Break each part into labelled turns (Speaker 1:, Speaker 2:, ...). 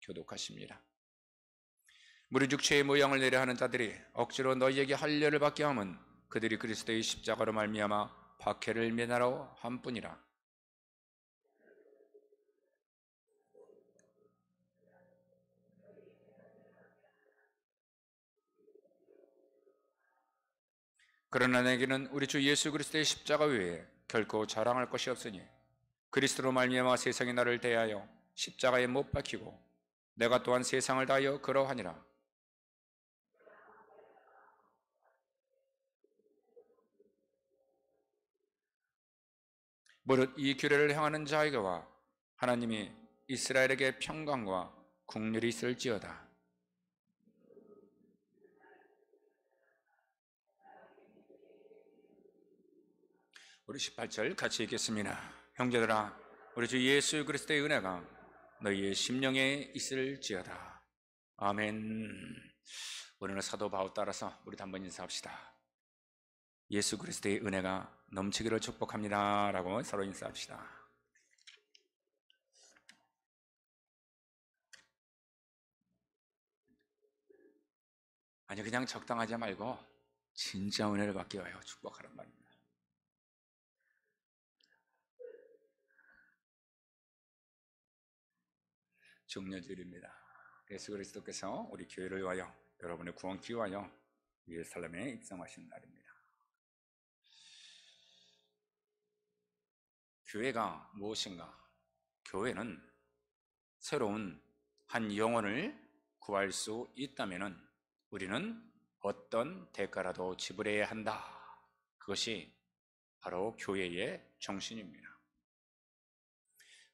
Speaker 1: 교독하십니다. 무리죽 죄의 모양을 내려 하는 자들이 억지로 너희에게 할례를 받게 함은 그들이 그리스도의 십자가로 말미암아 박해를 면하러 함뿐이라. 그러나 내게는 우리 주 예수 그리스도의 십자가 외에 결코 자랑할 것이 없으니 그리스도로 말미암아 세상이 나를 대하여 십자가에 못 박히고 내가 또한 세상을 다하여 그러하니라. 무릇 이 규례를 행하는 자에게와 하나님이 이스라엘에게 평강과 국률이 있을지어다. 우리 18절 같이 읽겠습니다. 형제들아, 우리 주 예수 그리스도의 은혜가 너희의 심령에 있을지어다. 아멘. 오늘은 사도 바울 따라서 우리도 한번 인사합시다. 예수 그리스도의 은혜가 넘치기를 축복합니다 라고 서로 인사합시다. 아니, 그냥 적당하지 말고 진짜 은혜를 받기 위하여 축복하란 말입니다. 중요주일입니다. 예수 그리스도께서 우리 교회를 위하여, 여러분의 구원기 위하여 예루살렘에 입성하신 날입니다. 교회가 무엇인가? 교회는 새로운 한 영혼을 구할 수 있다면 우리는 어떤 대가라도 지불해야 한다. 그것이 바로 교회의 정신입니다.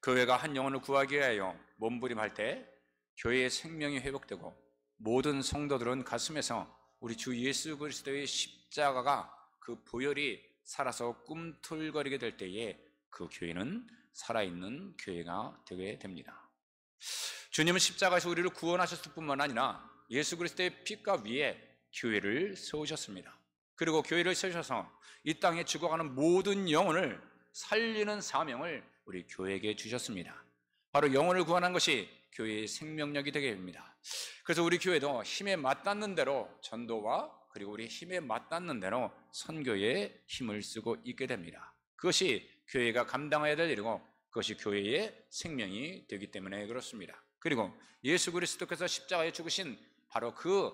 Speaker 1: 교회가 한 영혼을 구하기 위하여 몸부림할 때 교회의 생명이 회복되고 모든 성도들은 가슴에서 우리 주 예수 그리스도의 십자가가 그 보혈이 살아서 꿈틀거리게 될 때에 그 교회는 살아있는 교회가 되게 됩니다. 주님은 십자가에서 우리를 구원하셨을 뿐만 아니라 예수 그리스도의 피가 위에 교회를 세우셨습니다. 그리고 교회를 세우셔서 이 땅에 죽어가는 모든 영혼을 살리는 사명을 우리 교회에게 주셨습니다. 바로 영혼을 구원한 것이 교회의 생명력이 되게 됩니다. 그래서 우리 교회도 힘에 맞닿는 대로 전도와 그리고 우리 힘에 맞닿는 대로 선교에 힘을 쓰고 있게 됩니다. 그것이 교회가 감당해야 될 일이고 그것이 교회의 생명이 되기 때문에 그렇습니다. 그리고 예수 그리스도께서 십자가에 죽으신 바로 그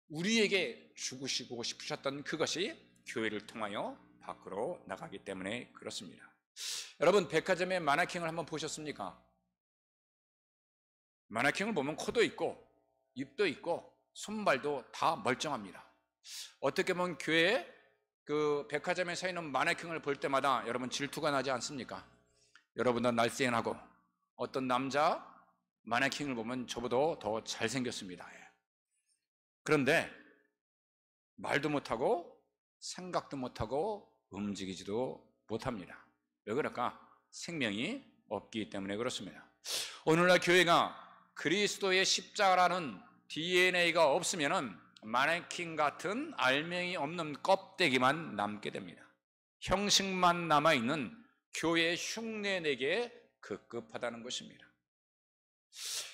Speaker 1: 우리에게 죽으시고 싶으셨던 그것이 교회를 통하여 밖으로 나가기 때문에 그렇습니다. 여러분, 백화점의 마네킹을 한번 보셨습니까? 마네킹을 보면 코도 있고 입도 있고 손발도 다 멀쩡합니다. 어떻게 보면 교회에 그 백화점에 서 있는 마네킹을 볼 때마다 여러분 질투가 나지 않습니까? 여러분도 날씬하고 어떤 남자 마네킹을 보면 저보다 더 잘생겼습니다. 그런데 말도 못하고 생각도 못하고 움직이지도 못합니다. 왜 그럴까? 생명이 없기 때문에 그렇습니다. 오늘날 교회가 그리스도의 십자가라는 DNA가 없으면 마네킹 같은 알맹이 없는 껍데기만 남게 됩니다. 형식만 남아있는 교회의 흉내내기에 급급하다는 것입니다.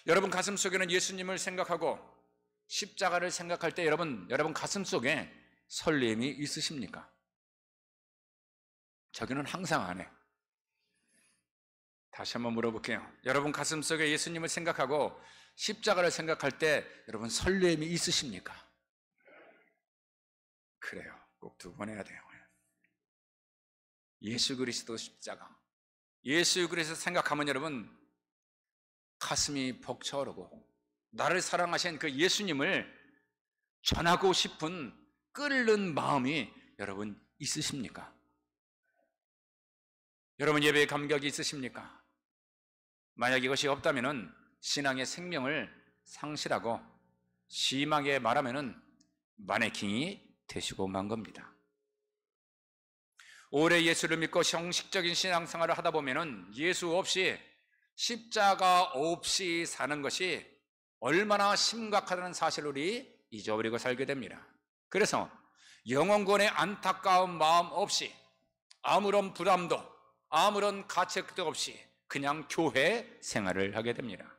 Speaker 1: 여러분 가슴 속에는 예수님을 생각하고 십자가를 생각할 때 여러분 가슴 속에 설렘이 있으십니까? 저기는 항상 안 해. 다시 한번 물어볼게요. 여러분 가슴 속에 예수님을 생각하고 십자가를 생각할 때 여러분 설렘이 있으십니까? 그래요. 꼭 두 번 해야 돼요. 예수 그리스도 십자가, 예수 그리스도 생각하면 여러분 가슴이 벅차오르고 나를 사랑하신 그 예수님을 전하고 싶은 끓는 마음이 여러분 있으십니까? 여러분 예배의 감격이 있으십니까? 만약 이것이 없다면 신앙의 생명을 상실하고 심하게 말하면 마네킹이 되시고 만 겁니다. 오래 예수를 믿고 형식적인 신앙생활을 하다 보면 예수 없이 십자가 없이 사는 것이 얼마나 심각하다는 사실을 우리 잊어버리고 살게 됩니다. 그래서 영혼권의 안타까운 마음 없이 아무런 부담도 아무런 가책도 없이 그냥 교회 생활을 하게 됩니다.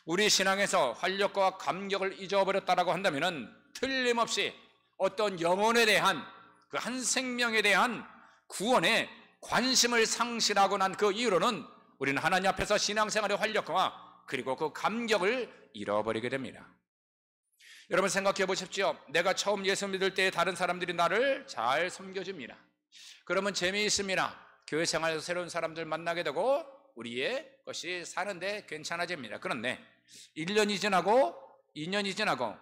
Speaker 1: 우리 신앙에서 활력과 감격을 잊어버렸다라고 한다면 틀림없이 어떤 영혼에 대한 그 한 생명에 대한 구원에 관심을 상실하고 난 그 이후로는 우리는 하나님 앞에서 신앙생활의 활력과 그리고 그 감격을 잃어버리게 됩니다. 여러분 생각해 보십시오. 내가 처음 예수 믿을 때 다른 사람들이 나를 잘 섬겨줍니다. 그러면 재미있습니다. 교회 생활에서 새로운 사람들 만나게 되고 우리의 것이 사는데 괜찮아집니다. 그런데 1년이 지나고 2년이 지나고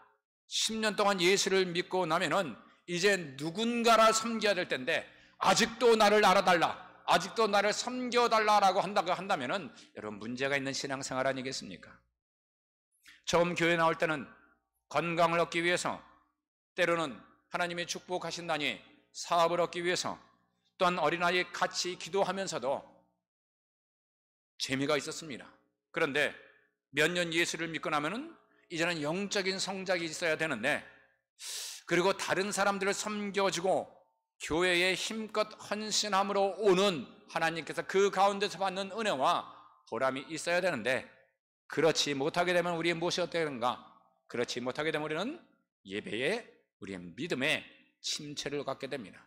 Speaker 1: 10년 동안 예수를 믿고 나면은 이제 누군가를 섬겨야 될 텐데 아직도 나를 알아달라, 아직도 나를 섬겨달라라고 한다면은 여러분 문제가 있는 신앙생활 아니겠습니까? 처음 교회 나올 때는 건강을 얻기 위해서, 때로는 하나님의 축복하신다니 사업을 얻기 위해서, 또한 어린아이 같이 기도하면서도 재미가 있었습니다. 그런데 몇 년 예수를 믿고 나면은 이제는 영적인 성장이 있어야 되는데, 그리고 다른 사람들을 섬겨주고 교회에 힘껏 헌신함으로 오는 하나님께서 그 가운데서 받는 은혜와 보람이 있어야 되는데, 그렇지 못하게 되면 우리의 무엇이 어떻게 되는가? 그렇지 못하게 되면 우리는 예배에, 우리의 믿음에 침체를 갖게 됩니다.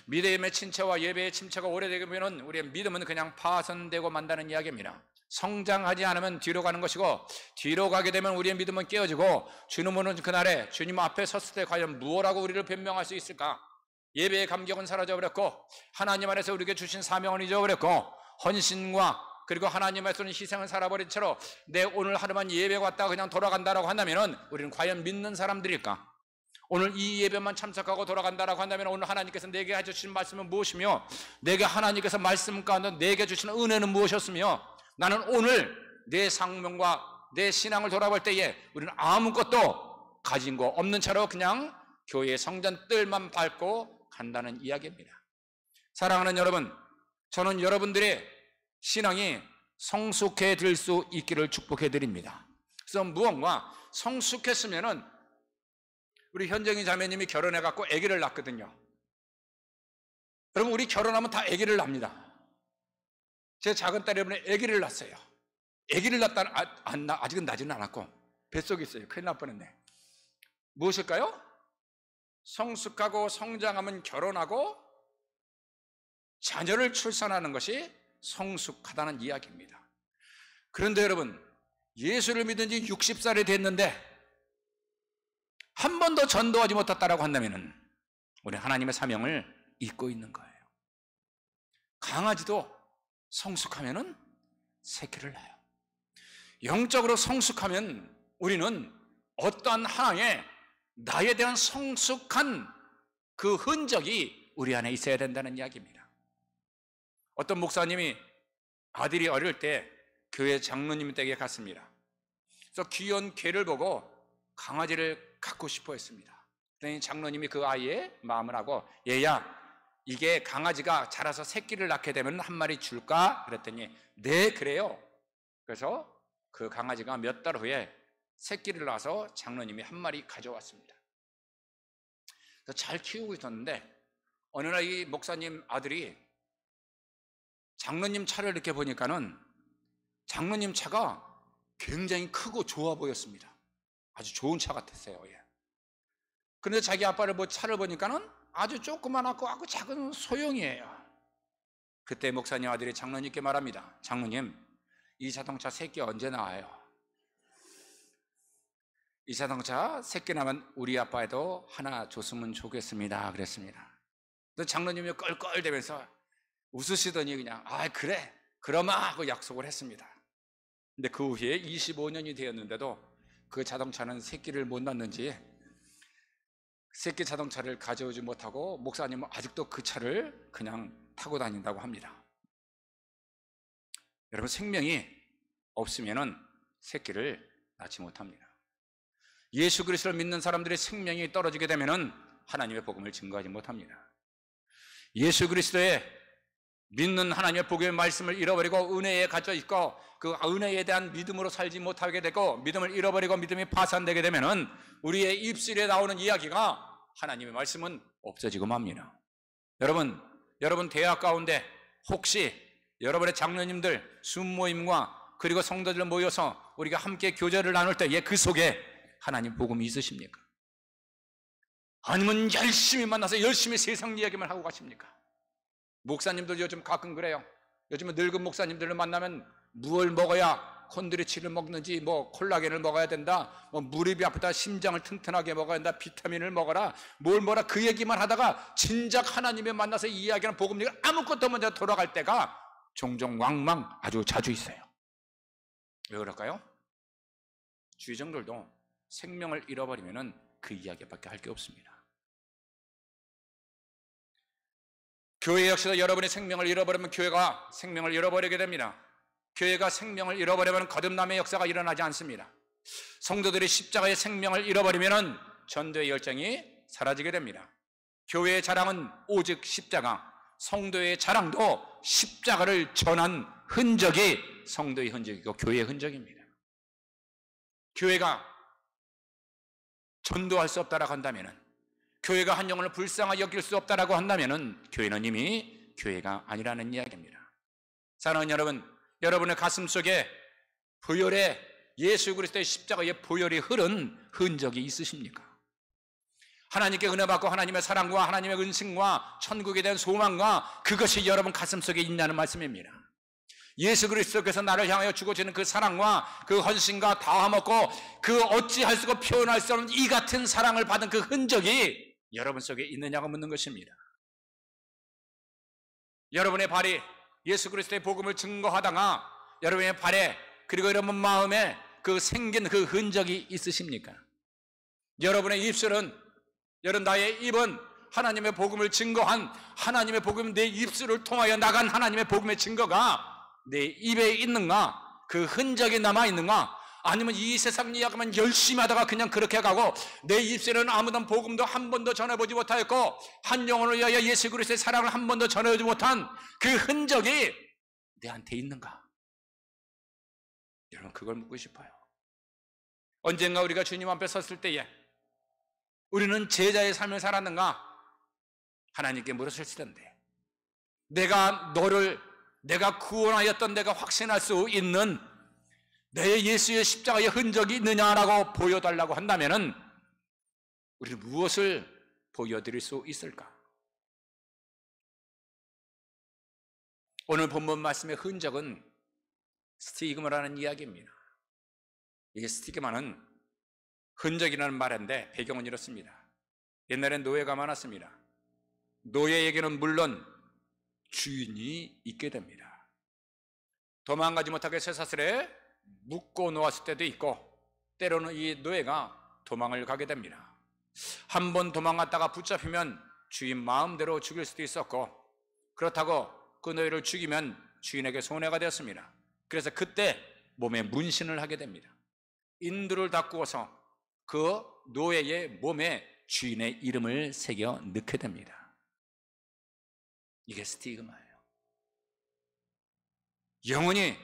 Speaker 1: 믿음의 침체와 예배의 침체가 오래되면 우리의 믿음은 그냥 파손되고 만다는 이야기입니다. 성장하지 않으면 뒤로 가는 것이고, 뒤로 가게 되면 우리의 믿음은 깨어지고, 주님은 그날에 주님 앞에 섰을 때 과연 무엇라고 우리를 변명할 수 있을까? 예배의 감격은 사라져버렸고, 하나님 안에서 우리에게 주신 사명은 잊어버렸고, 헌신과 그리고 하나님 앞에서는 희생을 살아버린 채로 내 오늘 하루만 예배 왔다가 그냥 돌아간다라고 한다면 우리는 과연 믿는 사람들일까? 오늘 이 예배만 참석하고 돌아간다라고 한다면 오늘 하나님께서 내게 해주신 말씀은 무엇이며, 내게 하나님께서 말씀 가운데 내게 주신 은혜는 무엇이었으며, 나는 오늘 내 상명과 내 신앙을 돌아볼 때에 우리는 아무것도 가진 거 없는 채로 그냥 교회의 성전뜰만 밟고 간다는 이야기입니다. 사랑하는 여러분, 저는 여러분들의 신앙이 성숙해질 수 있기를 축복해 드립니다. 그래서 무언가 성숙했으면은, 우리 현정이 자매님이 결혼해 갖고 아기를 낳거든요. 여러분, 우리 결혼하면 다 아기를 낳습니다. 제 작은 딸이 이번에 아기를 낳았어요. 아기를 낳다는 아직은 나지는 않았고 뱃속에 있어요. 큰일 날 뻔했네. 무엇일까요? 성숙하고 성장하면 결혼하고 자녀를 출산하는 것이 성숙하다는 이야기입니다. 그런데 여러분, 예수를 믿은 지 60살이 됐는데 한 번도 전도하지 못했다라고 한다면 우리 하나님의 사명을 잊고 있는 거예요. 강아지도 성숙하면은 새끼를 낳아요. 영적으로 성숙하면 우리는 어떠한 하나의 나에 대한 성숙한 그 흔적이 우리 안에 있어야 된다는 이야기입니다. 어떤 목사님이 아들이 어릴 때 교회 장로님 댁에 갔습니다. 그래서 귀여운 개를 보고 강아지를 갖고 싶어 했습니다. 그랬더니 장로님이 그 아이의 마음을 하고, 얘야, 이게 강아지가 자라서 새끼를 낳게 되면 한 마리 줄까? 그랬더니 네, 그래요. 그래서 그 강아지가 몇 달 후에 새끼를 낳아서 장로님이 한 마리 가져왔습니다. 잘 키우고 있었는데 어느 날 이 목사님 아들이 장로님 차를 이렇게 보니까는 장로님 차가 굉장히 크고 좋아 보였습니다. 아주 좋은 차 같았어요. 예. 그런데 자기 아빠를 차를 보니까는 아주 조그만하고 아주 작은 소형이에요. 그때 목사님 아들이 장로님께 말합니다. 장로님, 이 자동차 새끼 언제 나와요? 이 자동차 새끼 나면 우리 아빠에도 하나 줬으면 좋겠습니다. 그랬습니다. 장로님이 껄껄대면서 웃으시더니 그냥 그래 그러마 하고 약속을 했습니다. 근데 그 후에 25년이 되었는데도 그 자동차는 새끼를 못 낳는지 새끼 자동차를 가져오지 못하고 목사님은 아직도 그 차를 그냥 타고 다닌다고 합니다. 여러분, 생명이 없으면은 새끼를 낳지 못합니다. 예수 그리스도를 믿는 사람들의 생명이 떨어지게 되면은 하나님의 복음을 증거하지 못합니다. 예수 그리스도의 믿는 하나님의 복음의 말씀을 잃어버리고 은혜에 갇혀 있고 그 은혜에 대한 믿음으로 살지 못하게 되고 믿음을 잃어버리고 믿음이 파산되게 되면은 우리의 입술에 나오는 이야기가 하나님의 말씀은 없어지고 맙니다. 여러분 대학 가운데 혹시 여러분의 장로님들 순모임과 그리고 성도들 모여서 우리가 함께 교제를 나눌 때에 그 속에 하나님 복음이 있으십니까? 아니면 열심히 만나서 열심히 세상 이야기만 하고 가십니까? 목사님들 요즘 가끔 그래요. 요즘은 늙은 목사님들을 만나면 무엇을 먹어야 콘드리치를 먹는지, 뭐 콜라겐을 먹어야 된다, 뭐 무릎이 아프다, 심장을 튼튼하게 먹어야 된다, 비타민을 먹어라, 뭘 뭐라 그 얘기만 하다가 진작 하나님에 만나서 이야기하는 복음 얘기를 아무것도 먼저 돌아갈 때가 종종 왕왕 아주 자주 있어요. 왜 그럴까요? 주의정들도 생명을 잃어버리면 그 이야기밖에 할 게 없습니다. 교회 역시도 여러분의 생명을 잃어버리면 교회가 생명을 잃어버리게 됩니다. 교회가 생명을 잃어버리면 거듭남의 역사가 일어나지 않습니다. 성도들이 십자가의 생명을 잃어버리면 전도의 열정이 사라지게 됩니다. 교회의 자랑은 오직 십자가, 성도의 자랑도 십자가를 전한 흔적이 성도의 흔적이고 교회의 흔적입니다. 교회가 전도할 수 없다라고 한다면, 교회가 한 영혼을 불쌍하게 여길 수 없다라고 한다면 교회는 이미 교회가 아니라는 이야기입니다. 사랑하는 여러분, 여러분의 가슴 속에 보혈의 예수 그리스도의 십자가의 보혈이 흐른 흔적이 있으십니까? 하나님께 은혜 받고 하나님의 사랑과 하나님의 은총과 천국에 대한 소망과 그것이 여러분 가슴 속에 있냐는 말씀입니다. 예수 그리스도께서 나를 향하여 주고지는 그 사랑과 그 헌신과 다함없고 그 어찌할 수가 표현할 수 없는 이 같은 사랑을 받은 그 흔적이 여러분 속에 있느냐고 묻는 것입니다. 여러분의 발이 예수 그리스도의 복음을 증거하다가 여러분의 발에 그리고 여러분 마음에 그 생긴 그 흔적이 있으십니까? 여러분의 입술은, 여러분 나의 입은 하나님의 복음을 증거한, 하나님의 복음, 내 입술을 통하여 나간 하나님의 복음의 증거가 내 입에 있는가? 그 흔적이 남아있는가? 아니면 이 세상 이야기만 열심히 하다가 그냥 그렇게 가고 내 입술에는 아무도 복음도 한 번도 전해보지 못하였고 한 영혼을 위하여 예수 그리스도의 사랑을 한 번도 전해보지 못한 그 흔적이 내한테 있는가? 여러분 그걸 묻고 싶어요. 언젠가 우리가 주님 앞에 섰을 때에 우리는 제자의 삶을 살았는가? 하나님께 물었을 텐데 내가 구원하였던 내가 확신할 수 있는 내 예수의 십자가의 흔적이 있느냐라고 보여달라고 한다면 우리는 무엇을 보여드릴 수 있을까? 오늘 본문 말씀의 흔적은 스티그마라는 이야기입니다. 이게 스티그마는 흔적이라는 말인데 배경은 이렇습니다. 옛날엔 노예가 많았습니다. 노예에게는 물론 주인이 있게 됩니다. 도망가지 못하게 쇠사슬에 묶고 놓았을 때도 있고 때로는 이 노예가 도망을 가게 됩니다. 한 번 도망갔다가 붙잡히면 주인 마음대로 죽일 수도 있었고 그렇다고 그 노예를 죽이면 주인에게 손해가 되었습니다. 그래서 그때 몸에 문신을 하게 됩니다. 인두를 닦고서 그 노예의 몸에 주인의 이름을 새겨 넣게 됩니다. 이게 스티그마예요. 영원히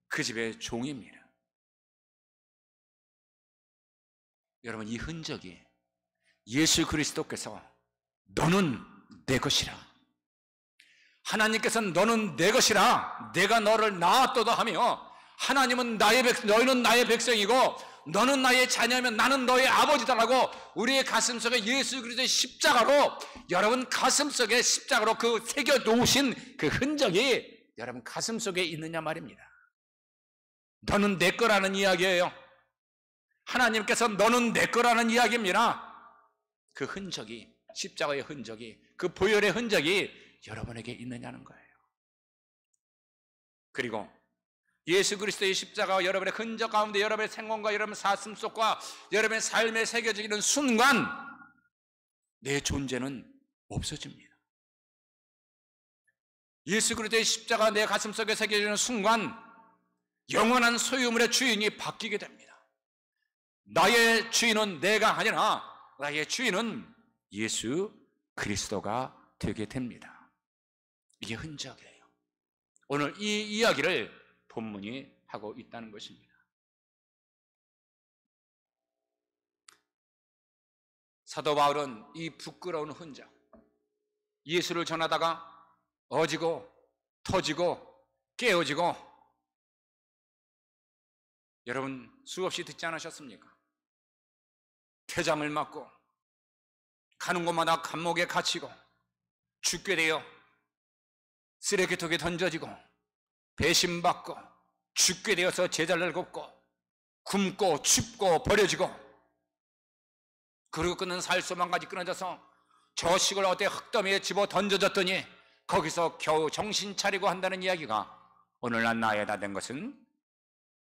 Speaker 1: 그 집의 종입니다. 여러분 이 흔적이 예수 그리스도께서 너는 내 것이라, 하나님께서는 너는 내 것이라, 내가 너를 낳았도다 하며 하나님은 너희는 나의 백성이고 너는 나의 자녀면 나는 너의 아버지다라고 우리의 가슴속에 예수 그리스도의 십자가로 여러분 가슴속에 십자가로 그 새겨 놓으신 그 흔적이 여러분 가슴속에 있느냐 말입니다. 너는 내 거라는 이야기예요. 하나님께서 너는 내 거라는 이야기입니다. 그 흔적이, 십자가의 흔적이, 그 보혈의 흔적이 여러분에게 있느냐는 거예요. 그리고 예수 그리스도의 십자가와 여러분의 흔적 가운데 여러분의 생활과 여러분의 사슴 속과 여러분의 삶에 새겨지는 순간 내 존재는 없어집니다. 예수 그리스도의 십자가 내 가슴 속에 새겨지는 순간 영원한 소유물의 주인이 바뀌게 됩니다. 나의 주인은 내가 아니라 나의 주인은 예수 그리스도가 되게 됩니다. 이게 흔적이에요. 오늘 이 이야기를 본문이 하고 있다는 것입니다. 사도 바울은 이 부끄러운 흔적, 예수를 전하다가 어지고 터지고 깨어지고, 여러분 수없이 듣지 않으셨습니까? 퇴장을 맞고 가는 곳마다 감옥에 갇히고 죽게 되어 쓰레기통에 던져지고 배신받고 죽게 되어서 제자를 굽고 굶고 춥고 버려지고, 그리고 끊는 살소망까지 끊어져서 저 시골 어때 흙더미에 집어 던져졌더니 거기서 겨우 정신 차리고 한다는 이야기가 오늘날 나에다 된 것은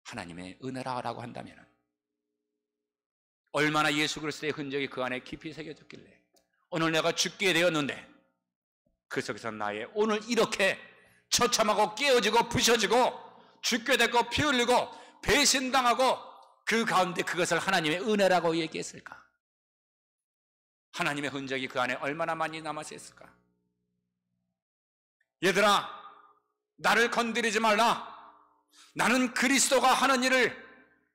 Speaker 1: 하나님의 은혜라고 한다면 얼마나 예수 그리스도의 흔적이 그 안에 깊이 새겨졌길래 오늘 내가 죽게 되었는데 그 속에서 나의 오늘 이렇게 처참하고 깨어지고 부셔지고 죽게 되고 피 흘리고 배신당하고 그 가운데 그것을 하나님의 은혜라고 얘기했을까? 하나님의 흔적이 그 안에 얼마나 많이 남았을까? 얘들아, 나를 건드리지 말라. 나는 그리스도가 하는 일을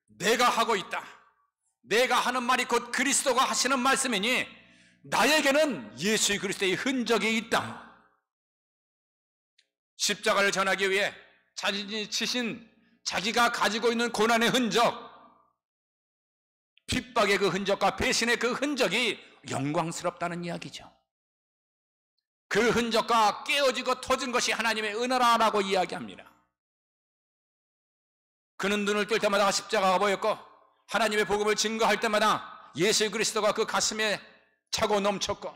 Speaker 1: 내가 하고 있다. 내가 하는 말이 곧 그리스도가 하시는 말씀이니 나에게는 예수 그리스도의 흔적이 있다. 십자가를 전하기 위해 자신이 치신 자기가 가지고 있는 고난의 흔적, 핍박의 그 흔적과 배신의 그 흔적이 영광스럽다는 이야기죠. 그 흔적과 깨어지고 터진 것이 하나님의 은혜라고 이야기합니다. 그는 눈을 뜰 때마다 십자가가 보였고 하나님의 복음을 증거할 때마다 예수 그리스도가 그 가슴에 차고 넘쳤고,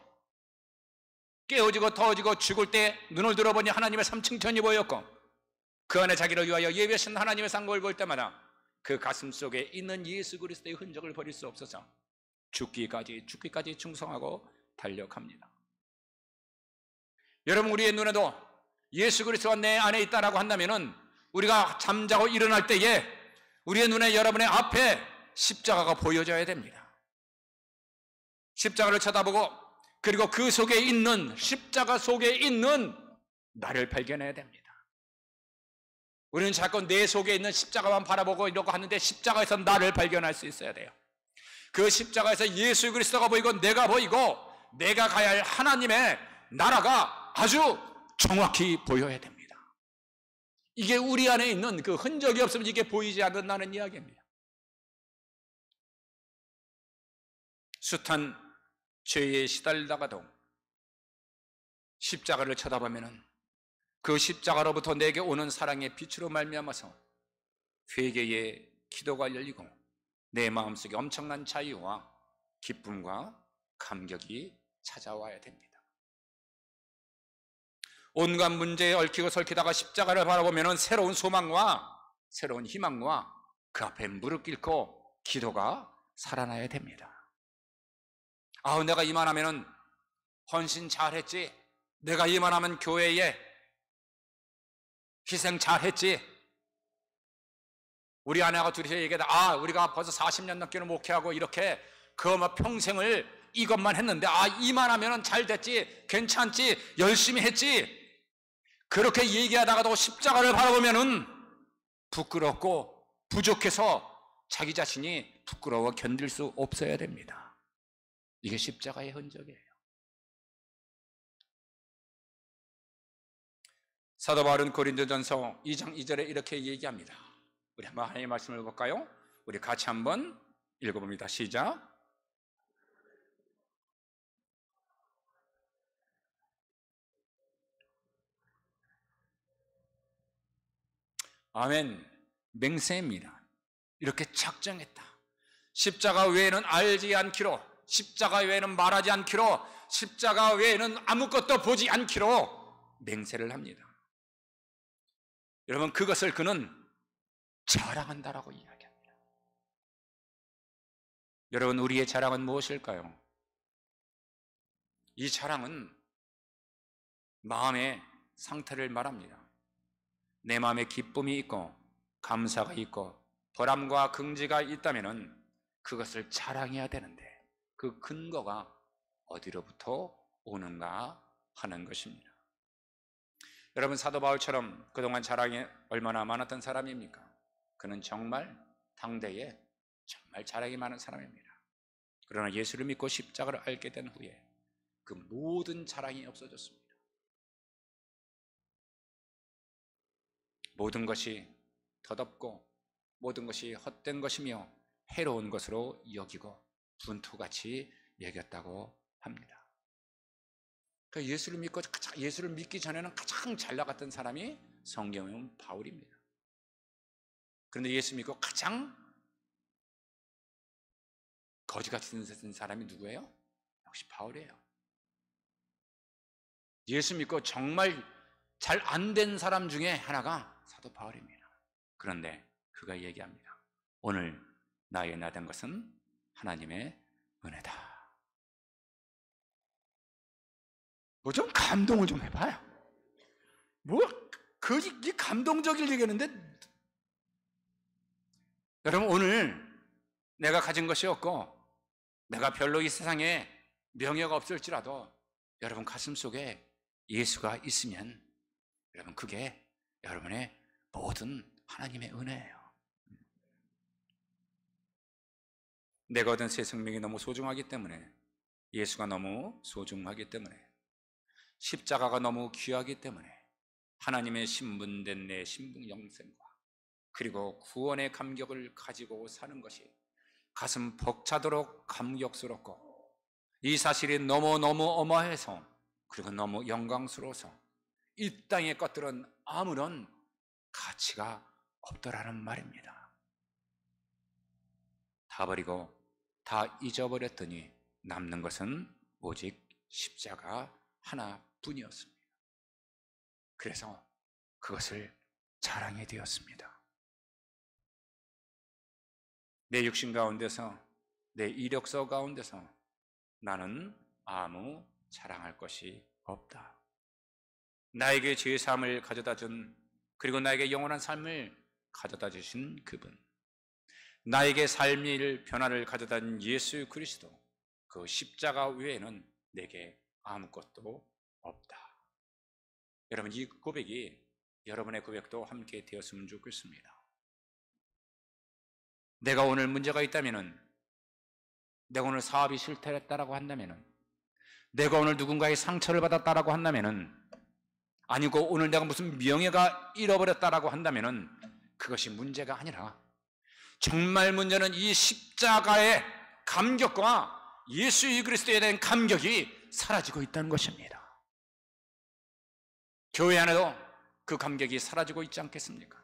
Speaker 1: 깨어지고 터지고 죽을 때 눈을 들어보니 하나님의 삼층천이 보였고, 그 안에 자기를 위하여 예비하신 하나님의 상급을 볼 때마다 그 가슴 속에 있는 예수 그리스도의 흔적을 버릴 수 없어서 죽기까지 충성하고 달력합니다. 여러분, 우리의 눈에도 예수 그리스도가 내 안에 있다라고 한다면은 우리가 잠자고 일어날 때에 우리의 눈에 여러분의 앞에 십자가가 보여져야 됩니다. 십자가를 쳐다보고 그리고 그 속에 있는, 십자가 속에 있는 나를 발견해야 됩니다. 우리는 자꾸 내 속에 있는 십자가만 바라보고 이러고 하는데 십자가에서 나를 발견할 수 있어야 돼요. 그 십자가에서 예수 그리스도가 보이고 내가 보이고 내가 가야 할 하나님의 나라가 아주 정확히 보여야 됩니다. 이게 우리 안에 있는 그 흔적이 없으면 이게 보이지 않는다는 이야기입니다. 숱한 죄에 시달리다가도 십자가를 쳐다보면 그 십자가로부터 내게 오는 사랑의 빛으로 말미암아서 회개의 기도가 열리고 내 마음속에 엄청난 자유와 기쁨과 감격이 찾아와야 됩니다. 온갖 문제에 얽히고 설키다가 십자가를 바라보면 새로운 소망과 새로운 희망과 그 앞에 무릎 꿇고 기도가 살아나야 됩니다. 내가 이만하면 헌신 잘했지, 내가 이만하면 교회에 희생 잘했지. 우리 아내하고 둘이서 얘기하다 우리가 벌써 40년 넘게는 목회하고 이렇게 평생을 이것만 했는데 이만하면 잘 됐지, 괜찮지, 열심히 했지. 그렇게 얘기하다가도 십자가를 바라보면은 부끄럽고 부족해서 자기 자신이 부끄러워 견딜 수 없어야 됩니다. 이게 십자가의 흔적이에요. 사도 바울은 고린도전서 2장 2절에 이렇게 얘기합니다. 우리 한번 하나님의 말씀을 볼까요? 우리 같이 한번 읽어봅니다. 시작. 아멘. 맹세입니다. 이렇게 작정했다. 십자가 외에는 알지 않기로, 십자가 외에는 말하지 않기로, 십자가 외에는 아무것도 보지 않기로 맹세를 합니다. 여러분, 그것을 그는 자랑한다라고 이야기합니다. 여러분, 우리의 자랑은 무엇일까요? 이 자랑은 마음의 상태를 말합니다. 내 마음에 기쁨이 있고 감사가 있고 보람과 긍지가 있다면 그것을 자랑해야 되는데 그 근거가 어디로부터 오는가 하는 것입니다. 여러분, 사도 바울처럼 그동안 자랑이 얼마나 많았던 사람입니까? 그는 정말 당대에 정말 자랑이 많은 사람입니다. 그러나 예수를 믿고 십자가를 알게 된 후에 그 모든 자랑이 없어졌습니다. 모든 것이 덧없고 모든 것이 헛된 것이며 해로운 것으로 여기고 분투같이 여겼다고 합니다. 그러니까 예수를 믿기 전에는 가장 잘 나갔던 사람이 성경에 보면 바울입니다. 그런데 예수 믿고 가장 거지같이 생긴 사람이 누구예요? 역시 바울이에요. 예수 믿고 정말 잘 안 된 사람 중에 하나가 사도 바울입니다. 그런데 그가 얘기합니다. 오늘 나에게 나된 것은 하나님의 은혜다. 뭐 좀 감동을 좀 해봐요. 이게 감동적일 얘기했는데, 여러분, 오늘 내가 가진 것이 없고 내가 별로 이 세상에 명예가 없을지라도 여러분 가슴 속에 예수가 있으면 여러분 그게 여러분의 모든 하나님의 은혜예요. 내가 얻은 새 생명이 너무 소중하기 때문에, 예수가 너무 소중하기 때문에, 십자가가 너무 귀하기 때문에 하나님의 신분된 내 신분 영생과 그리고 구원의 감격을 가지고 사는 것이 가슴 벅차도록 감격스럽고, 이 사실이 너무너무 어마해서 그리고 너무 영광스러워서 이 땅의 것들은 아무런 가치가 없더라는 말입니다. 다 버리고 다 잊어버렸더니 남는 것은 오직 십자가 하나뿐이었습니다. 그래서 그것을 자랑이 되었습니다. 내 육신 가운데서, 내 이력서 가운데서 나는 아무 자랑할 것이 없다. 나에게 죄사함을 가져다 준, 그리고 나에게 영원한 삶을 가져다 주신 그분, 나에게 삶의 변화를 가져다 준 예수 그리스도, 그 십자가 외에는 내게 아무것도 없다. 여러분, 이 고백이 여러분의 고백도 함께 되었으면 좋겠습니다. 내가 오늘 문제가 있다면은, 내가 오늘 사업이 실패했다라고 한다면은, 내가 오늘 누군가의 상처를 받았다라고 한다면은, 아니고 오늘 내가 무슨 명예가 잃어버렸다라고 한다면은 그것이 문제가 아니라, 정말 문제는 이 십자가의 감격과 예수 그리스도에 대한 감격이 사라지고 있다는 것입니다. 교회 안에도 그 감격이 사라지고 있지 않겠습니까?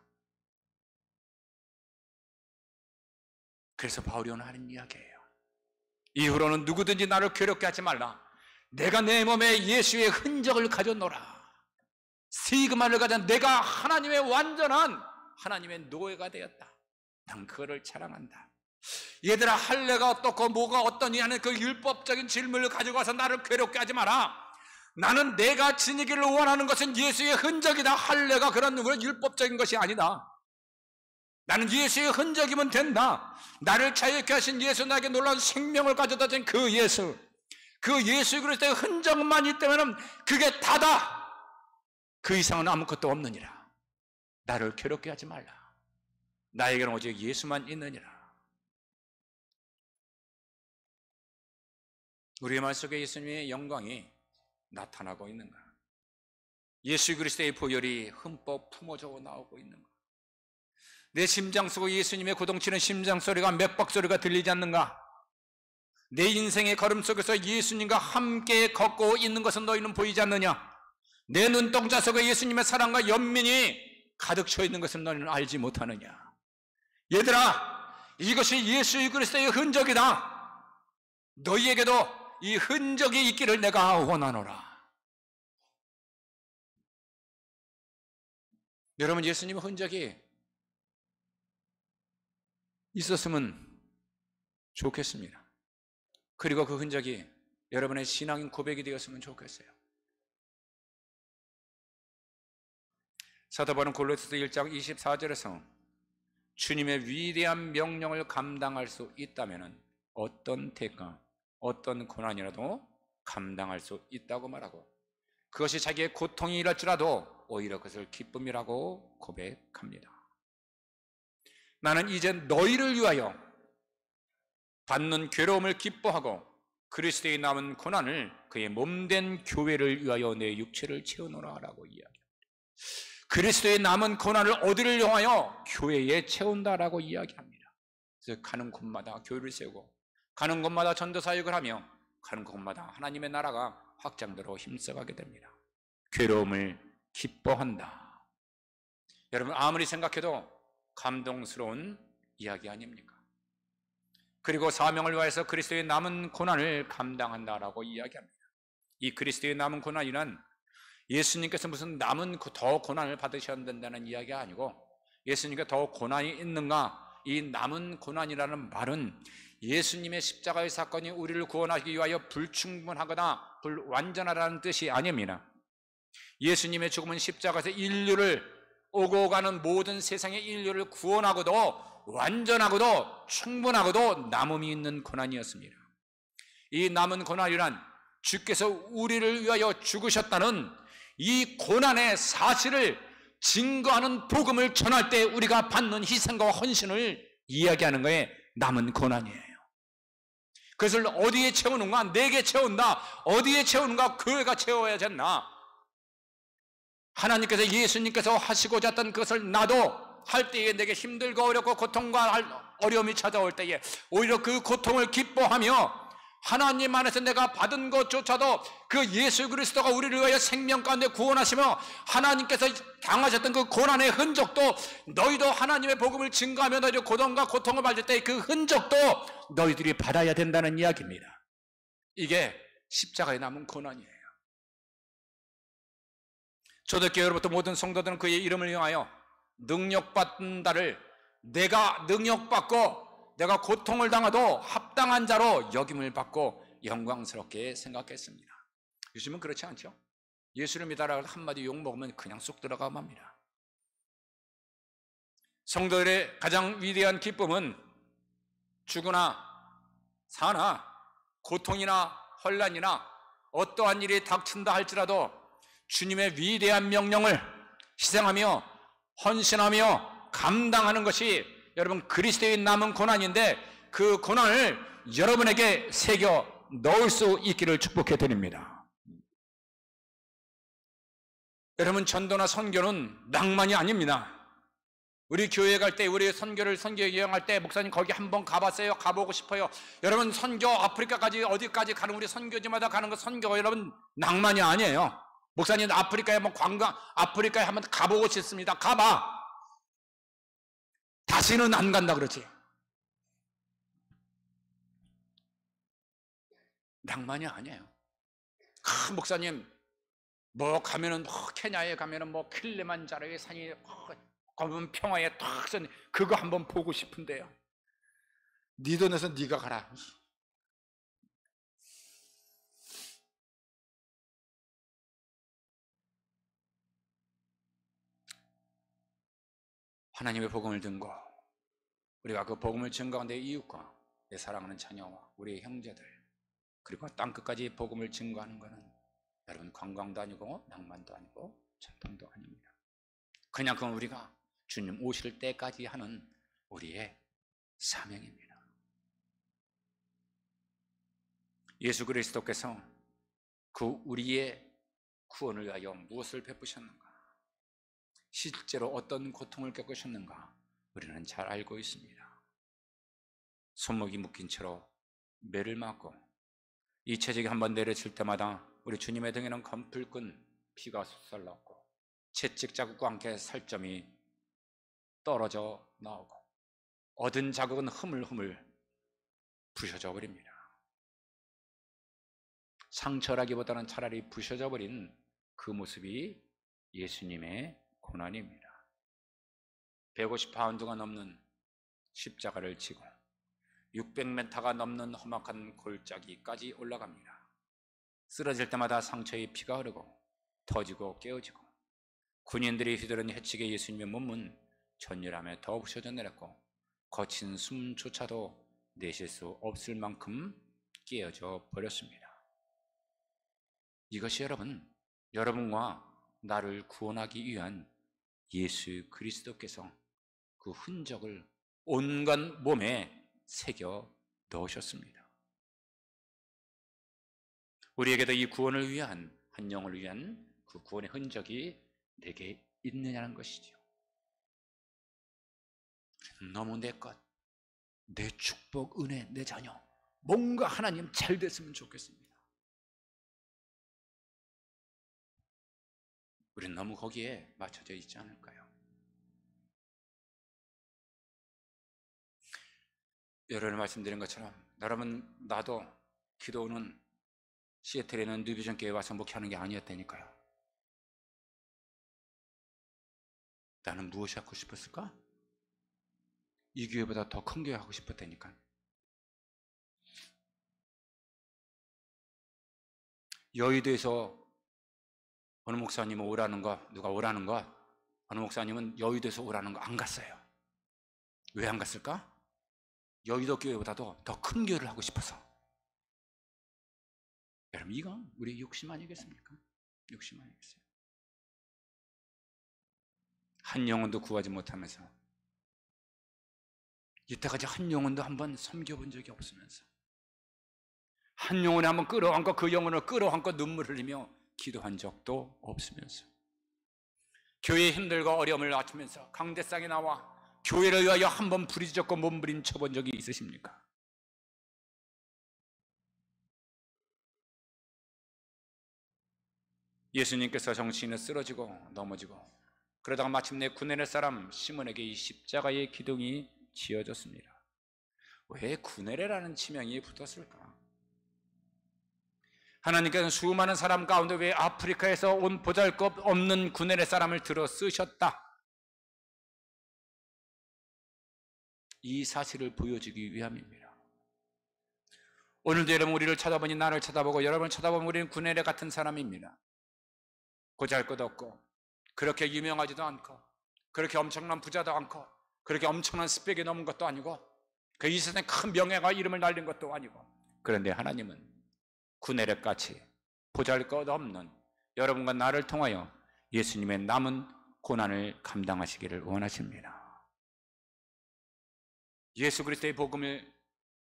Speaker 1: 그래서 바울이 오늘 하는 이야기예요. 이후로는 누구든지 나를 괴롭게 하지 말라. 내가 내 몸에 예수의 흔적을 가졌노라. 시그마를 가진 내가 하나님의 완전한 하나님의 노예가 되었다. 난 그거를 자랑한다. 얘들아, 할례가 어떻고 뭐가 어떠니 하는 그 율법적인 질문을 가지고 와서 나를 괴롭게 하지 마라. 나는 내가 지니기를 원하는 것은 예수의 흔적이다. 할례가 그런 율법적인 것이 아니다. 나는 예수의 흔적이면 된다. 나를 자유케 하신 예수, 나에게 놀라운 생명을 가져다 준 그 예수, 그 예수 그리스도의 흔적만 있다면 그게 다다. 그 이상은 아무것도 없느니라. 나를 괴롭게 하지 말라. 나에게는 오직 예수만 있느니라. 우리의 말 속에 예수님의 영광이 나타나고 있는가? 예수 그리스도의 보혈이 흠뻑 품어져 나오고 있는가? 내 심장 속에 예수님의 고동치는 심장 소리가, 맥박 소리가 들리지 않는가? 내 인생의 걸음 속에서 예수님과 함께 걷고 있는 것은 너희는 보이지 않느냐? 내 눈동자 속에 예수님의 사랑과 연민이 가득 차 있는 것을 너희는 알지 못하느냐? 얘들아, 이것이 예수 그리스도의 흔적이다. 너희에게도 이 흔적이 있기를 내가 원하노라. 여러분, 예수님의 흔적이 있었으면 좋겠습니다. 그리고 그 흔적이 여러분의 신앙인 고백이 되었으면 좋겠어요. 사도 바울은 골로새서 1장 24절에서 주님의 위대한 명령을 감당할 수 있다면 어떤 대가, 어떤 고난이라도 감당할 수 있다고 말하고, 그것이 자기의 고통이 일할지라도 오히려 그것을 기쁨이라고 고백합니다. 나는 이제 너희를 위하여 받는 괴로움을 기뻐하고 그리스도의 남은 고난을 그의 몸된 교회를 위하여 내 육체를 채우노라 라고 이야기합니다. 그리스도의 남은 고난을 어디를 향하여? 교회에 채운다라고 이야기합니다. 그래서 가는 곳마다 교회를 세우고, 가는 곳마다 전도사역을 하며, 가는 곳마다 하나님의 나라가 확장되러 힘써가게 됩니다. 괴로움을 기뻐한다. 여러분, 아무리 생각해도 감동스러운 이야기 아닙니까? 그리고 사명을 위하여서 그리스도의 남은 고난을 감당한다라고 이야기합니다. 이 그리스도의 남은 고난이란 예수님께서 무슨 남은 더 고난을 받으셔야 된다는 이야기가 아니고, 예수님께 더 고난이 있는가? 이 남은 고난이라는 말은 예수님의 십자가의 사건이 우리를 구원하기 위하여 불충분하거나 불완전하다는 뜻이 아닙니다. 예수님의 죽음은 십자가에서 인류를, 오고 가는 모든 세상의 인류를 구원하고도 완전하고도 충분하고도 남음이 있는 고난이었습니다. 이 남은 고난이란 주께서 우리를 위하여 죽으셨다는 이 고난의 사실을 증거하는 복음을 전할 때 우리가 받는 희생과 헌신을 이야기하는 거에 남은 고난이에요. 그것을 어디에 채우는가? 내게 채운다. 어디에 채우는가? 교회가 채워야 됐나? 하나님께서, 예수님께서 하시고자 했던 그것을 나도 할 때에 내게 힘들고 어렵고 고통과 어려움이 찾아올 때에 오히려 그 고통을 기뻐하며 하나님 안에서 내가 받은 것조차도 그 예수 그리스도가 우리를 위하여 생명 가운데 구원하시며 하나님께서 당하셨던 그 고난의 흔적도 너희도 하나님의 복음을 증거하며 너희들 고통과 고통을 받을 때 그 흔적도 너희들이 받아야 된다는 이야기입니다. 이게 십자가에 남은 고난이에요. 초대교회로부터 모든 성도들은 그의 이름을 향하여 능력받는다를 내가 능력받고 내가 고통을 당하도 합당한 자로 여김을 받고 영광스럽게 생각했습니다. 요즘은 그렇지 않죠? 예수를 믿어라 한마디 욕먹으면 그냥 쏙 들어가 맙니다. 성도들의 가장 위대한 기쁨은 죽으나 사나 고통이나 혼란이나 어떠한 일이 닥친다 할지라도 주님의 위대한 명령을 희생하며 헌신하며 감당하는 것이 여러분 그리스도의 남은 고난인데, 그 고난을 여러분에게 새겨 넣을 수 있기를 축복해 드립니다. 여러분, 전도나 선교는 낭만이 아닙니다. 우리 교회 갈 때, 우리 선교 여행할 때 목사님 거기 한번 가봤어요? 가보고 싶어요. 여러분, 선교 아프리카까지 어디까지 가는 우리 선교지마다 가는 거 선교가 여러분 낭만이 아니에요. 목사님 아프리카에 한번 관광, 아프리카에 한번 가보고 싶습니다. 가봐. 다시는 안 간다 그러지. 낭만이 아니에요. 목사님 뭐 가면은 케냐에 가면은 뭐 킬리만자로의 산이 검은 평화에 탁 선 그거 한번 보고 싶은데요. 네 돈에서 네가 가라. 하나님의 복음을 듣고 우리가 그 복음을 증거한 내 이웃과 내 사랑하는 자녀와 우리의 형제들, 그리고 땅끝까지 복음을 증거하는 것은 여러분 관광도 아니고 낭만도 아니고 전통도 아닙니다. 그냥 그건 우리가 주님 오실 때까지 하는 우리의 사명입니다. 예수 그리스도께서 그 우리의 구원을 위하여 무엇을 베푸셨는가, 실제로 어떤 고통을 겪으셨는가 우리는 잘 알고 있습니다. 손목이 묶인 채로 매를 맞고 이 채찍이 한번 내려칠 때마다 우리 주님의 등에는 검붉은 피가 솟아났고 채찍 자국과 함께 살점이 떨어져 나오고 얻은 자국은 흐물흐물 부셔져 버립니다. 상처라기보다는 차라리 부셔져 버린 그 모습이 예수님의 고난입니다. 150파운드가 넘는 십자가를 지고 600m가 넘는 험악한 골짜기까지 올라갑니다. 쓰러질 때마다 상처에 피가 흐르고 터지고 깨어지고 군인들이 휘두른 해치게 예수님의 몸은 전율함에 더 부셔져 내렸고 거친 숨조차도 내쉴 수 없을 만큼 깨어져 버렸습니다. 이것이 여러분과 나를 구원하기 위한 예수 그리스도께서 그 흔적을 온갖 몸에 새겨 넣으셨습니다. 우리에게도 이 구원을 위한, 한 영을 위한 그 구원의 흔적이 내게 있느냐는 것이죠. 너무 내 것, 내 축복, 은혜, 내 자녀, 뭔가 하나님 잘 됐으면 좋겠습니다. 우리는 너무 거기에 맞춰져 있지 않을까요? 여러분 말씀드린 것처럼 여러분, 나도 기도는 시애틀에 있는 뉴비전 교회에 와서 목회하는 게 아니었다니까요. 나는 무엇이 하고 싶었을까? 이 교회보다 더 큰 교회 하고 싶었다니까. 여의도에서 어느 목사님은 오라는 거, 누가 오라는 거, 어느 목사님은 여의도에서 오라는 거 안 갔어요. 왜 안 갔을까? 여의도 교회보다도 더 큰 교회를 하고 싶어서. 여러분, 이건 우리 욕심 아니겠습니까? 욕심 아니겠어요? 한 영혼도 구하지 못하면서, 이때까지 한 영혼도 한번 섬겨본 적이 없으면서, 한 영혼에 한번 끌어안고 그 영혼을 끌어안고 눈물 흘리며 기도한 적도 없으면서, 교회의 힘들고 어려움을 낮추면서 강대상에 나와 교회를 위하여 한번 부르짖고 몸부림쳐본 적이 있으십니까? 예수님께서 정신이 쓰러지고 넘어지고 그러다가 마침내 구레네 사람 시몬에게 이 십자가의 기둥이 지어졌습니다. 왜 구레네라는 지명이 붙었을까? 하나님께서는 수많은 사람 가운데 왜 아프리카에서 온 보잘것없는 구레네 사람을 들어 쓰셨다? 이 사실을 보여주기 위함입니다. 오늘도 여러분, 우리를 쳐다보니 나를 쳐다보고 여러분을 쳐다보면 우리는 구레네 같은 사람입니다. 보잘것없고 그렇게 유명하지도 않고 그렇게 엄청난 부자도 않고 그렇게 엄청난 스펙이 넘은 것도 아니고 그 이 세상에 큰 명예가 이름을 날린 것도 아니고, 그런데 하나님은 구레네같이 보잘것없는 여러분과 나를 통하여 예수님의 남은 고난을 감당하시기를 원하십니다. 예수 그리스도의 복음을,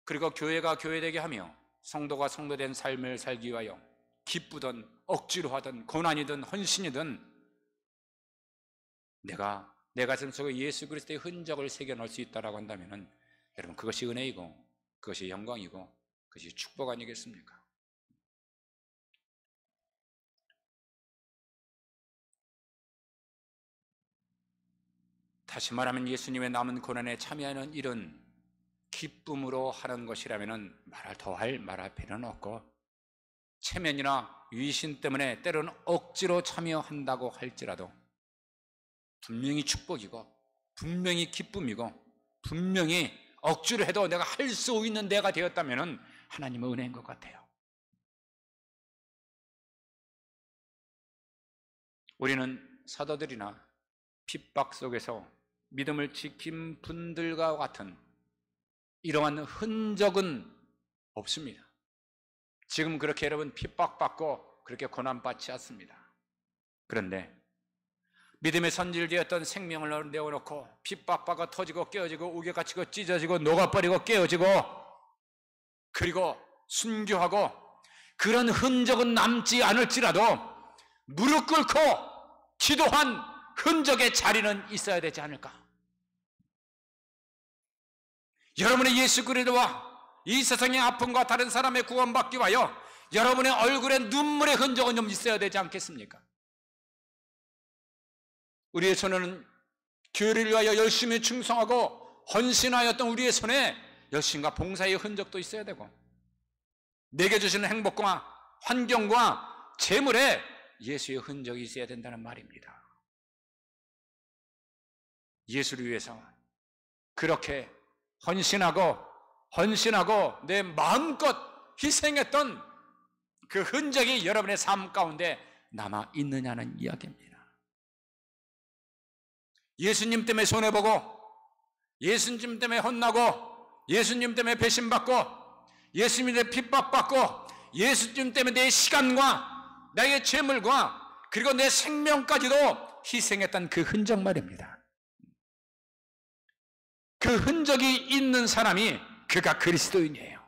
Speaker 1: 그리고 교회가 교회되게 하며 성도가 성도된 삶을 살기 위하여 기쁘든 억지로 하든 고난이든 헌신이든 내가 내 가슴 속에 예수 그리스도의 흔적을 새겨넣을 수 있다고 한다면 여러분, 그것이 은혜이고 그것이 영광이고 그것이 축복 아니겠습니까? 다시 말하면 예수님의 남은 고난에 참여하는 일은 기쁨으로 하는 것이라면 말할 필요는 없고, 체면이나 위신 때문에 때로는 억지로 참여한다고 할지라도 분명히 축복이고 분명히 기쁨이고 분명히 억지로 해도 내가 할 수 있는 내가 되었다면 하나님의 은혜인 것 같아요. 우리는 사도들이나 핍박 속에서 믿음을 지킨 분들과 같은 이러한 흔적은 없습니다. 지금 그렇게 여러분 핍박받고 그렇게 고난받지 않습니다. 그런데 믿음의 선질되었던 생명을 내어놓고 핍박받고 터지고 깨어지고 우겨갇히고 찢어지고 녹아버리고 깨어지고 그리고 순교하고 그런 흔적은 남지 않을지라도 무릎 꿇고 기도한 흔적의 자리는 있어야 되지 않을까? 여러분의 예수 그리스도와 이 세상의 아픔과 다른 사람의 구원받기 위하여 여러분의 얼굴에 눈물의 흔적은 좀 있어야 되지 않겠습니까? 우리의 손에는 교회를 위하여 열심히 충성하고 헌신하였던 우리의 손에 열심과 봉사의 흔적도 있어야 되고, 내게 주시는 행복과 환경과 재물에 예수의 흔적이 있어야 된다는 말입니다. 예수를 위해서 그렇게 헌신하고 내 마음껏 희생했던 그 흔적이 여러분의 삶 가운데 남아 있느냐는 이야기입니다. 예수님 때문에 손해보고, 예수님 때문에 혼나고, 예수님 때문에 배신받고, 예수님 때문에 핍박받고, 예수님 때문에 내 시간과 나의 재물과 그리고 내 생명까지도 희생했던 그 흔적 말입니다. 그 흔적이 있는 사람이 그가 그리스도인이에요.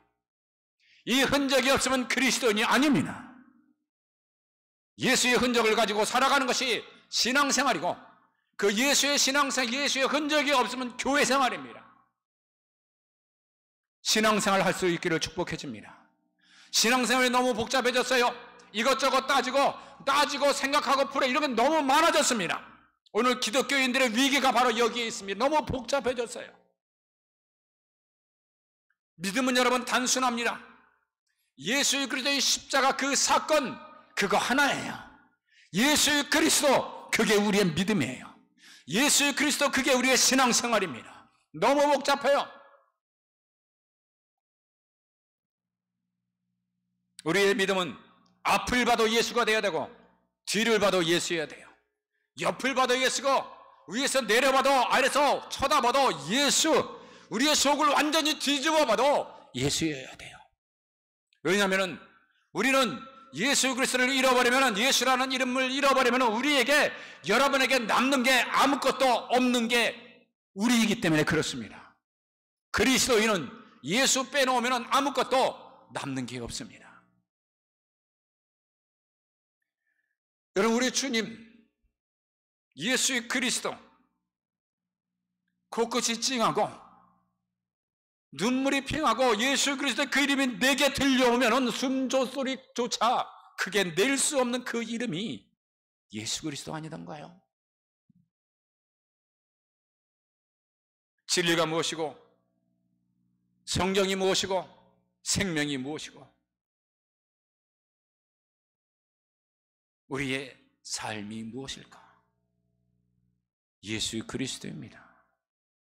Speaker 1: 이 흔적이 없으면 그리스도인이 아닙니다. 예수의 흔적을 가지고 살아가는 것이 신앙생활이고, 그 예수의 신앙생활, 예수의 흔적이 없으면 교회생활입니다. 신앙생활 할 수 있기를 축복해 줍니다. 신앙생활이 너무 복잡해졌어요. 이것저것 따지고 생각하고 풀어, 이런 게 너무 많아졌습니다. 오늘 기독교인들의 위기가 바로 여기에 있습니다. 너무 복잡해졌어요. 믿음은 여러분 단순합니다. 예수 그리스도의 십자가 그 사건, 그거 하나예요. 예수 그리스도, 그게 우리의 믿음이에요. 예수 그리스도, 그게 우리의 신앙생활입니다. 너무 복잡해요. 우리의 믿음은 앞을 봐도 예수가 되어야 되고, 뒤를 봐도 예수여야 돼요. 옆을 봐도 예수고, 위에서 내려봐도, 아래서 쳐다봐도 예수, 우리의 속을 완전히 뒤집어 봐도 예수여야 돼요. 왜냐하면 우리는 예수 그리스도를 잃어버리면, 예수라는 이름을 잃어버리면 우리에게, 여러분에게 남는 게 아무것도 없는 게 우리이기 때문에 그렇습니다. 그리스도인은 예수 빼놓으면 아무것도 남는 게 없습니다. 여러분, 우리 주님 예수 그리스도 코끝이 찡하고 눈물이 핑하고 예수 그리스도 그 이름이 내게 들려오면 숨소리조차 크게 낼 수 없는 그 이름이 예수 그리스도 아니던가요? 진리가 무엇이고, 성경이 무엇이고, 생명이 무엇이고, 우리의 삶이 무엇일까? 예수 그리스도입니다.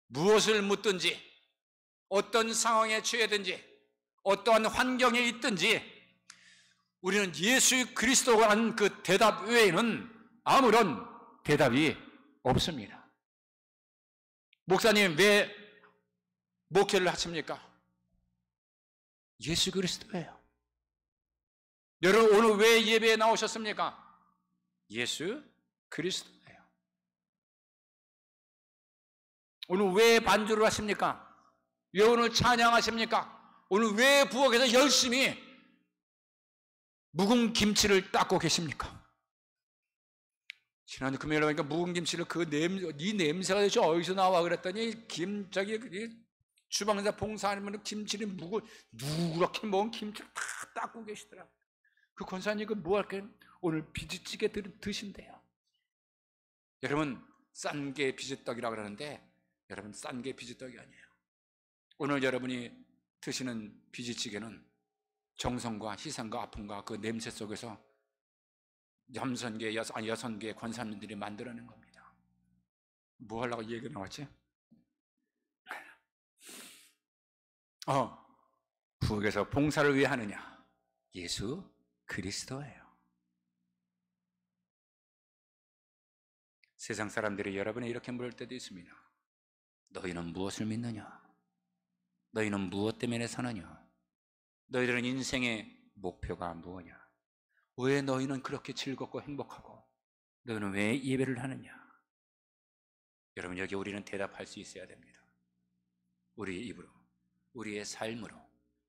Speaker 1: 무엇을 묻든지, 어떤 상황에 처해든지, 어떠한 환경에 있든지 우리는 예수 그리스도라는 그 대답 외에는 아무런 대답이 없습니다. 목사님 왜 목회를 하십니까? 예수 그리스도예요. 여러분 오늘 왜 예배에 나오셨습니까? 예수 그리스도예요. 오늘 왜 반주를 하십니까? 왜 오늘 찬양하십니까? 오늘 왜 부엌에서 열심히 묵은 김치를 닦고 계십니까? 지난주 금요일에 보니까 묵은 김치를 이 냄새가 도대체 어디서 나와 그랬더니 주방에서 봉사하면 김치를 누렇게 먹은 김치를 다 닦고 계시더라고요. 그 권사님 뭐 할까요? 오늘 비지찌개 드신대요. 여러분 싼 게 비지떡이라고 그러는데 여러분 싼 게 비지떡이 아니에요. 오늘 여러분이 드시는 비지찌개는 정성과 희생과 아픔과 그 냄새 속에서 6개의 권사님들이 만들어낸 겁니다. 뭐 하려고 얘기가 나왔지? 부엌에서 봉사를 왜 하느냐? 예수 그리스도예요. 세상 사람들이 여러분을 이렇게 물을 때도 있습니다. 너희는 무엇을 믿느냐? 너희는 무엇 때문에 사느냐? 너희들은 인생의 목표가 무엇이냐? 왜 너희는 그렇게 즐겁고 행복하고 너희는 왜 예배를 하느냐? 여러분 여기 우리는 대답할 수 있어야 됩니다. 우리의 입으로, 우리의 삶으로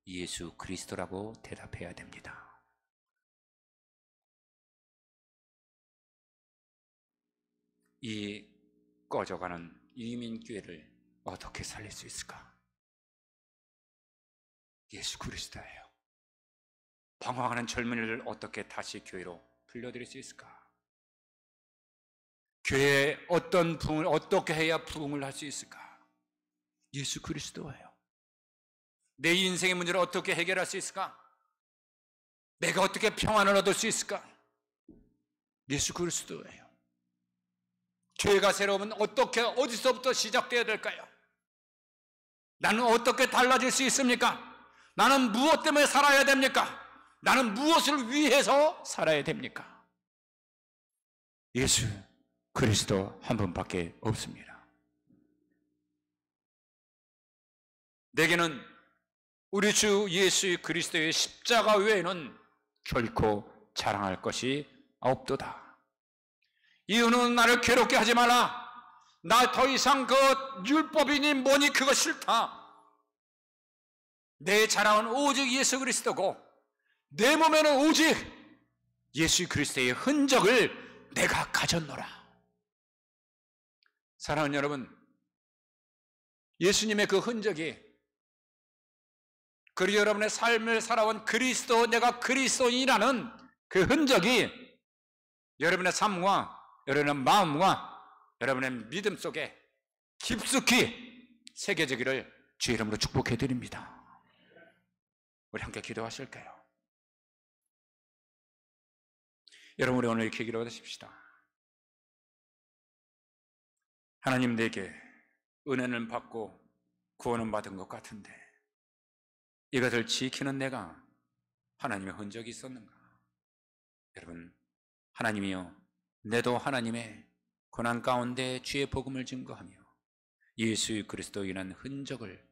Speaker 1: 예수 그리스도라고 대답해야 됩니다. 이 꺼져가는 이민교회를 어떻게 살릴 수 있을까? 예수 그리스도예요. 방황하는 젊은이를 어떻게 다시 교회로 불러들일 수 있을까? 교회에 어떤 부흥을 어떻게 해야 부흥을 할 수 있을까? 예수 그리스도예요. 내 인생의 문제를 어떻게 해결할 수 있을까? 내가 어떻게 평안을 얻을 수 있을까? 예수 그리스도예요. 교회가 새로우면 어떻게, 어디서부터 시작되어야 될까요? 나는 어떻게 달라질 수 있습니까? 나는 무엇 때문에 살아야 됩니까? 나는 무엇을 위해서 살아야 됩니까? 예수 그리스도 한 분밖에 없습니다. 내게는 우리 주 예수 그리스도의 십자가 외에는 결코 자랑할 것이 없도다. 이유는 나를 괴롭게 하지 마라. 나 더 이상 그 율법이니 뭐니 그거 싫다. 내 자랑은 오직 예수 그리스도고 내 몸에는 오직 예수 그리스도의 흔적을 내가 가졌노라. 사랑하는 여러분, 예수님의 그 흔적이, 그리고 여러분의 삶을 살아온 그리스도, 내가 그리스도인이라는 그 흔적이 여러분의 삶과 여러분의 마음과 여러분의 믿음 속에 깊숙이 새겨지기를 주의 이름으로 축복해 드립니다. 우리 함께 기도하실까요? 여러분, 우리 오늘 이렇게 기도하십시다. 하나님, 내게 은혜는 받고 구원은 받은 것 같은데 이것을 지키는 내가 하나님의 흔적이 있었는가? 여러분, 하나님이여, 내도 하나님의 고난 가운데 주의 복음을 증거하며 예수 그리스도로 인한 흔적을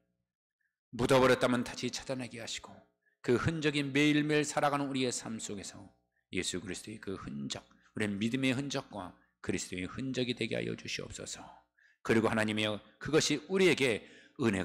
Speaker 1: 묻어버렸다면 다시 찾아내게 하시고, 그 흔적이 매일매일 살아가는 우리의 삶 속에서 예수 그리스도의 그 흔적, 우리의 믿음의 흔적과 그리스도의 흔적이 되게 하여 주시옵소서. 그리고 하나님이여, 그것이 우리에게 은혜가